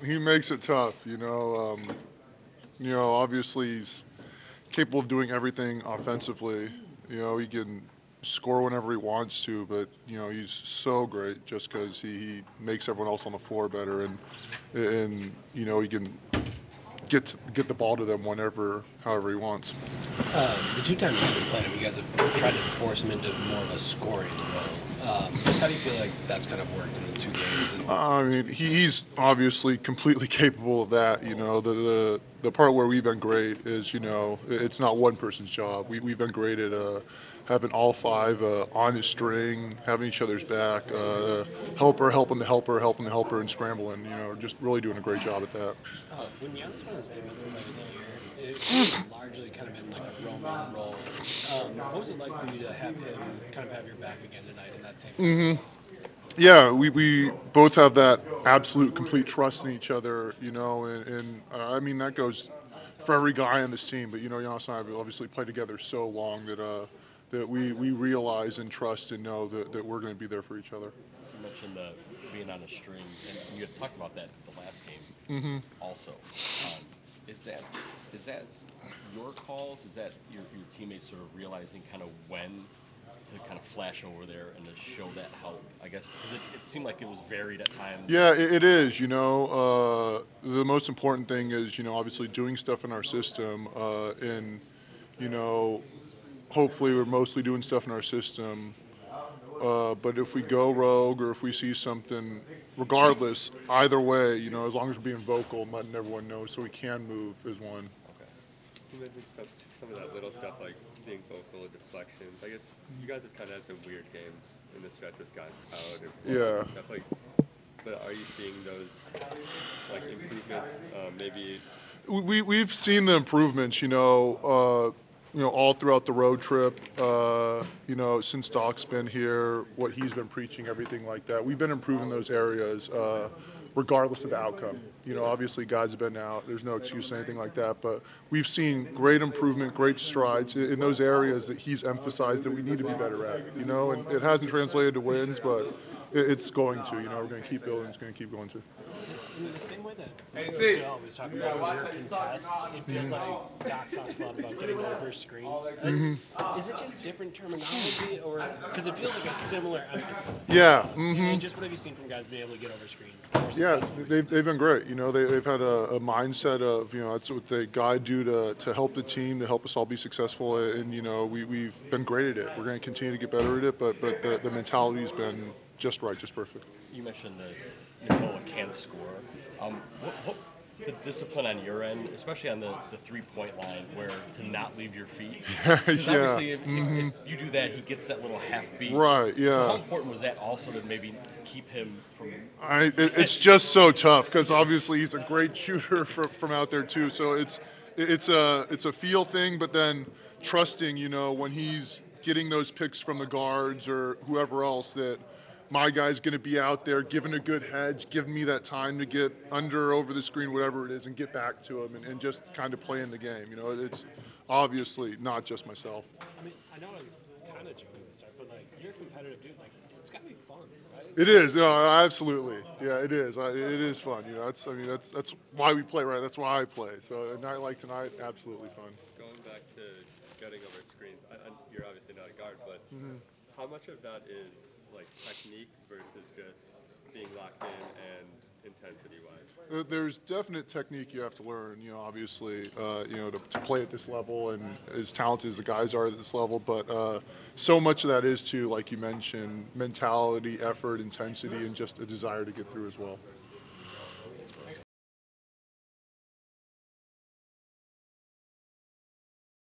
He makes it tough, obviously he's capable of doing everything offensively. He can score whenever he wants to, but he's so great just because he makes everyone else on the floor better, and he can get the ball to them however he wants. The two times you've played him, you guys have tried to force him into more of a scoring role. Just how do you feel like that's kind of worked in the two games? I mean, he's obviously completely capable of that. The part where we've been great is, it's not one person's job. We've been great at having all five on his string, having each other's back, helping the helper, and scrambling. Just really doing a great job at that. When Giannis won his defensive player of the year, it's largely kind of been like a Roman role. What was it like for you to have him kind of have your back again tonight in that same? Yeah, we both have that absolute complete trust in each other, and I mean that goes for every guy on this team. But Giannis and I have obviously played together so long that we realize and trust and know that we're going to be there for each other. You mentioned being on a string, and you had talked about that the last game. Also, is that your calls? Is that your teammates sort of realizing kind of when to kind of flash over there and to show that help, I guess, because it seemed like it was varied at times. Yeah, it is. The most important thing is, obviously doing stuff in our system, and hopefully we're mostly doing stuff in our system. But if we go rogue or if we see something, regardless, either way, as long as we're being vocal and letting everyone know so we can move is one. Okay. You mentioned some of that little stuff like being vocal and deflections. I guess you guys have kind of had some weird games in the stretch with guys out and stuff like. But are you seeing those like improvements? Maybe we've seen the improvements. All throughout the road trip. Since Doc's been here, what he's been preaching, everything like that. We've been improving those areas, regardless of the outcome. Obviously guys have been out. There's no excuse or anything like that. But we've seen great improvement, great strides in those areas that he's emphasized that we need to be better at. And it hasn't translated to wins, but it's going to. We're going to keep building. It's going to keep going to. In the same way that we always talk about weird contests, it feels like Doc talks a lot about getting over screens. Is it just different terminology, or because it feels like a similar emphasis? Yeah. And just what have you seen from guys being able to get over screens? Yeah, they've been great. They've had a mindset of that's what they guide you to help the team, to help us all be successful, and we've been great at it. We're going to continue to get better at it, but the mentality's been just right, just perfect. You mentioned that Nikola can score. What the discipline on your end, especially on the 3-point line, where to not leave your feet? Because obviously, if you do that, he gets that little half beat. Right. Yeah. So how important was that also to maybe keep him from? It's just so tough because obviously he's a great shooter from out there too. So it's a feel thing, but then trusting, when he's getting those picks from the guards or whoever else that my guy's going to be out there giving a good hedge, giving me that time to get under, over the screen, whatever it is, and get back to him and just kind of play in the game. It's obviously not just myself. I mean, I know I was kind of joking at the start, but you're a competitive dude. It's got to be fun, right? It is. No, absolutely. Yeah, it is. It is fun. That's why we play, right? That's why I play. So a night like tonight, absolutely fun. Going back to getting over screens, you're obviously not a guard, but how much of that is like technique versus just being locked in and intensity-wise? There's definite technique you have to learn, obviously, to play at this level and as talented as the guys are at this level. But so much of that is too, like you mentioned, mentality, effort, intensity, and just a desire to get through as well.